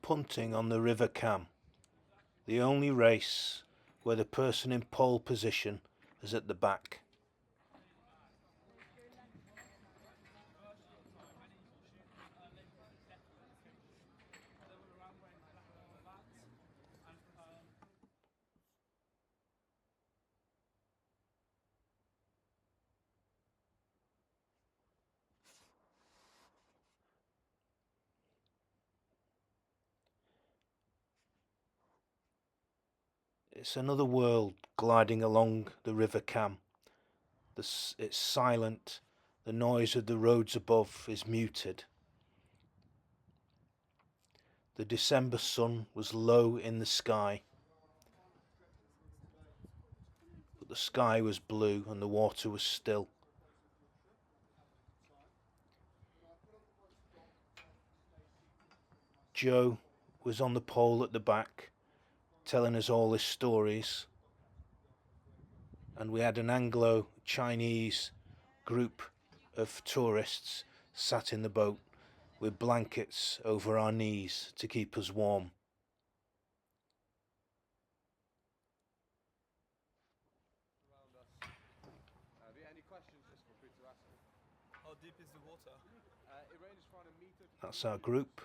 Punting on the River Cam, the only race where the person in pole position is at the back. It's another world gliding along the River Cam. It's silent, the noise of the roads above is muted. The December sun was low in the sky, but the sky was blue and the water was still. Joe was on the pole at the back, telling us all his stories, and we had an Anglo-Chinese group of tourists sat in the boat with blankets over our knees to keep us warm. Any questions, just feel free to ask me. How deep is the water? It ranges from a meter. That's our group.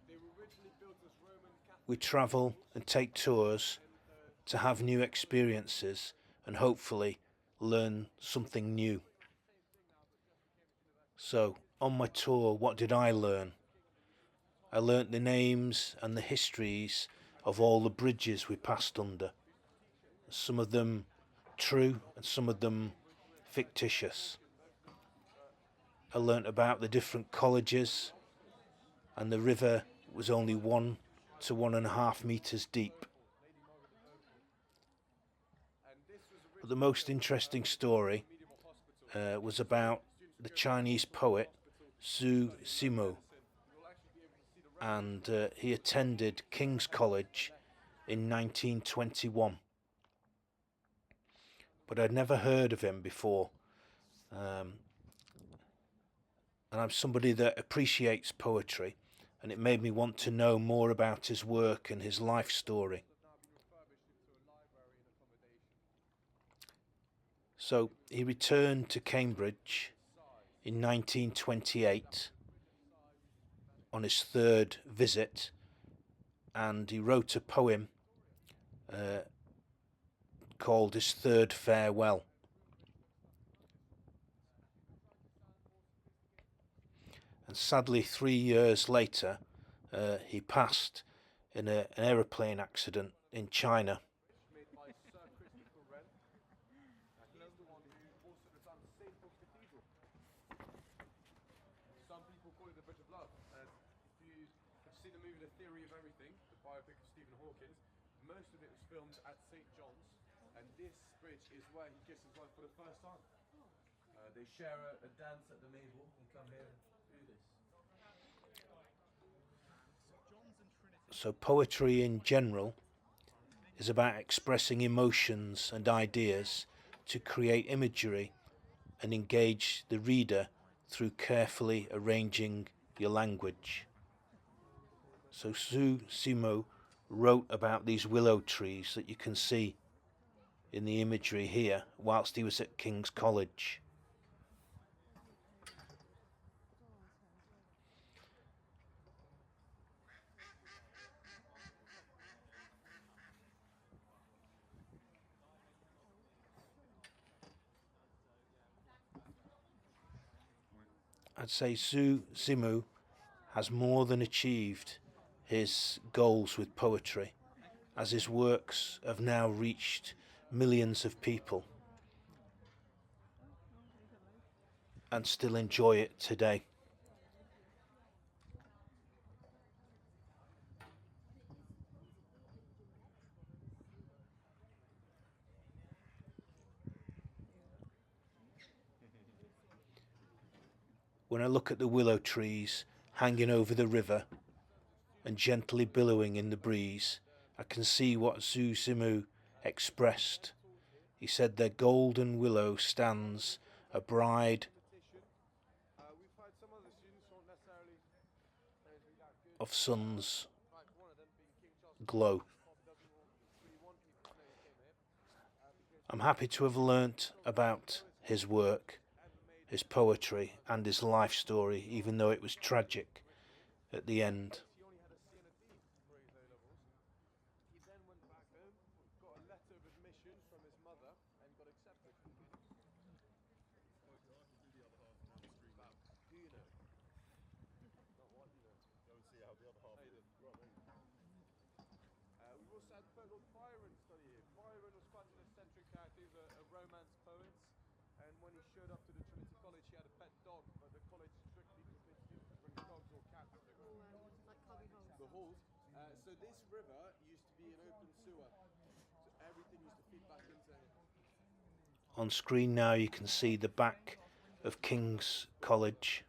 They were originally built as Roman Catholic. We travel and take tours to have new experiences and hopefully learn something new. So, on my tour, what did I learn? I learnt the names and the histories of all the bridges we passed under. Some of them true and some of them fictitious. I learnt about the different colleges, and the river was only 1 to 1.5 meters deep. But the most interesting story was about the Chinese poet Zhimo, and he attended King's College in 1921. But I'd never heard of him before, and I'm somebody that appreciates poetry, and it made me want to know more about his work and his life story. So he returned to Cambridge in 1928 on his third visit, and he wrote a poem called his Third Farewell. And sadly, 3 years later, he passed in an aeroplane accident in China. Made by Sir Christopher Wren. He's the one who also designed St. Paul's Cathedral. Some people call it the Bridge of Love. If you have seen the movie The Theory of Everything, the biopic of Stephen Hawking, most of it was filmed at St. John's, and this bridge is where he kissed his wife for the first time. They share a dance at the Mabel and come here and do this. So poetry in general is about expressing emotions and ideas to create imagery and engage the reader through carefully arranging your language. So Zhimo wrote about these willow trees that you can see in the imagery here whilst he was at King's College. I'd say Zhimo has more than achieved his goals with poetry, as his works have now reached millions of people and still enjoy it today. When I look at the willow trees hanging over the river and gently billowing in the breeze, I can see what Zhimo expressed. He said their golden willow stands a bride of sun's glow. I'm happy to have learnt about his work, his poetry and his life story, even though it was tragic at the end. He only had a C and a D for his A levels. He then went back home, got a letter of admission from his mother, and got accepted. Do you know? Not what you know. Go and see how the other half Hey, is. we've also had Lord Byron study here. Byron was quite an eccentric character. He was a romance poet, and when he showed up to the Trinity College, he had a pet dog, but the college strictly forbids people to bring dogs or cats to the Like cubby holes. the halls. So this river used to be an open sewer, so everything used to feed back into it. On screen now you can see the back of King's College.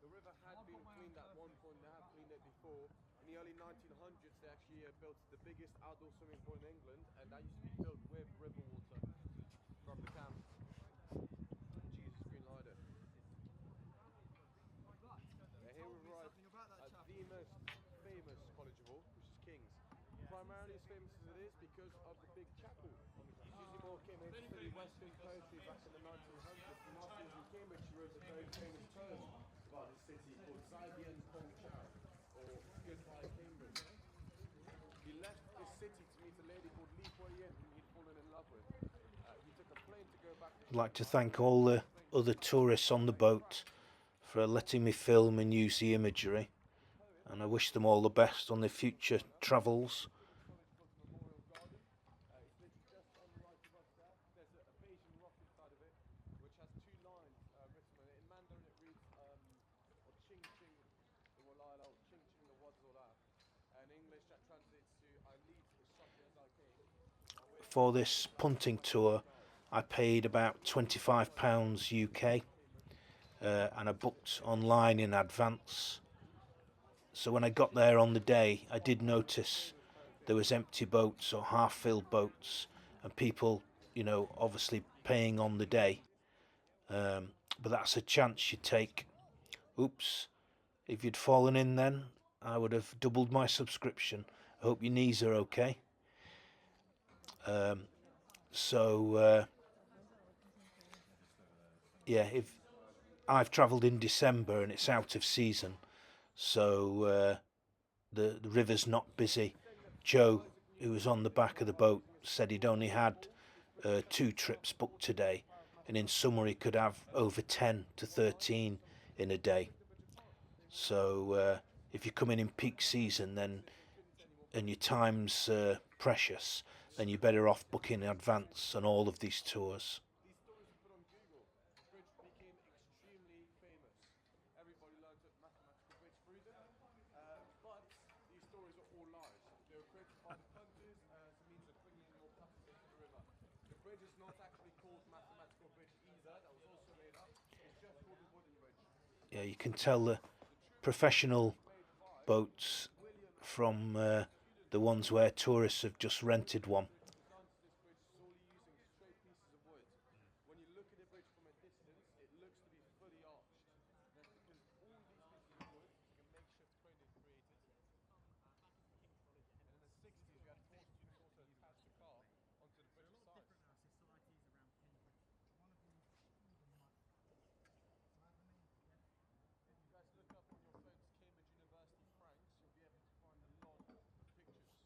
The river had been cleaned at one point, they have cleaned it before. In the early 1900s, they actually built the biggest outdoor swimming pool in England, and that used to be filled with river water from the camp. Jesus Green Lighter. Here we arrive at the most famous college of all, which is King's. Primarily as famous as it is because of the big chapel. Zhimo came here to study Western poetry back in the 1900s, and after he was in Cambridge, he wrote a very famous poem about the city called Zaidian Kong Chao, or Goodbye Cambridge. He left this city to meet a lady called Li Yin, whom he'd fallen in love with. He took a plane to go back to I'd like to thank all the other tourists on the boat for letting me film and use the imagery, and I wish them all the best on their future travels. Memorial Garden. It's literally just on the right of us there. There's a Bayesian rock inside of it, which has two lines written on it. In Mandarin it reads, or Ching Ching the Walala, or Ching Ching the Wadzora. In English that translates to, I leave as softly as I came. For this punting tour I paid about £25 UK, and I booked online in advance. So when I got there on the day, I did notice there was empty boats or half-filled boats and people, you know, obviously paying on the day. But that's a chance you take. Oops, if you'd fallen in then, I would have doubled my subscription. I hope your knees are okay. Yeah, if I've travelled in December and it's out of season, so the river's not busy. Joe, who was on the back of the boat, said he'd only had 2 trips booked today, and in summer he could have over 10 to 13 in a day. So if you're coming in peak season, then and your time's precious, then you're better off booking in advance on all of these tours. These stories were put on Google. The bridge became extremely famous. Everybody learned a mathematical bridge through them. But these stories are all lies. They were created by the punters as a means of bringing more passengers to the river. The bridge is not actually called Mathematical Bridge either. That was also made up. It's just called a wooden bridge. Yeah, you can tell the professional boats from the ones where tourists have just rented one. Done to this bridge solely using straight pieces of wood. When you look at the bridge from a distance, it looks to be fully arched. That's because all these pieces of wood, it's like a makeshift crane they've created. And in the 60s, we had tall students also attach the car onto the bridge side. If you guys look up on your phones Cambridge University Franks, you'll be able to find a lot of pictures.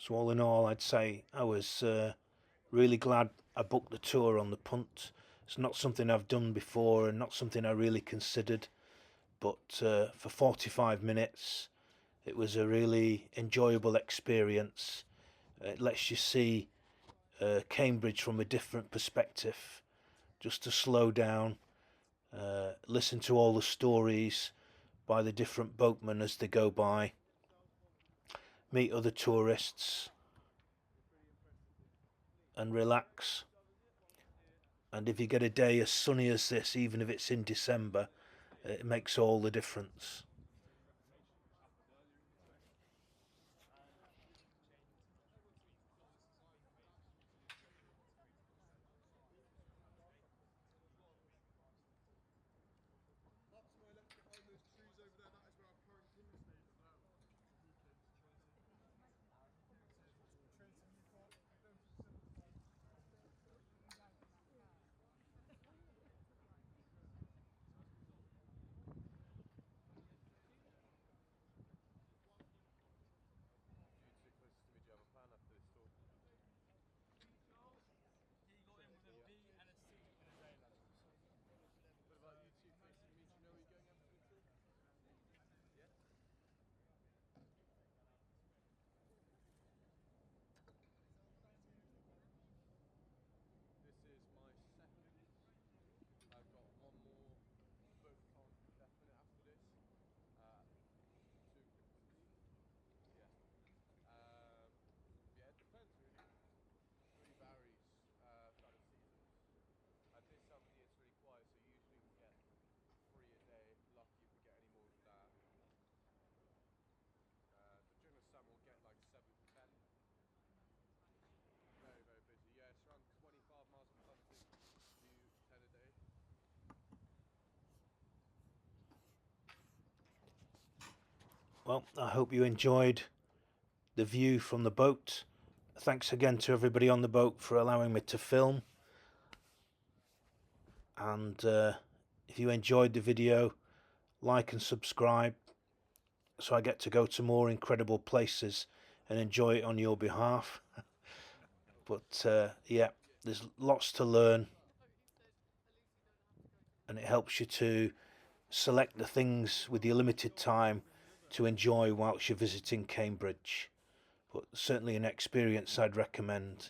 So all in all, I'd say I was really glad I booked the tour on the Punt. It's not something I've done before and not something I really considered, but for 45 minutes it was a really enjoyable experience. It lets you see Cambridge from a different perspective, just to slow down, listen to all the stories by the different boatmen as they go by, meet other tourists and relax. And if you get a day as sunny as this, even if it's in December, it makes all the difference. Well, I hope you enjoyed the view from the boat. Thanks again to everybody on the boat for allowing me to film. And if you enjoyed the video, like and subscribe so I get to go to more incredible places and enjoy it on your behalf. But yeah, there's lots to learn, and it helps you to select the things with your limited time to enjoy whilst you're visiting Cambridge. But certainly an experience I'd recommend.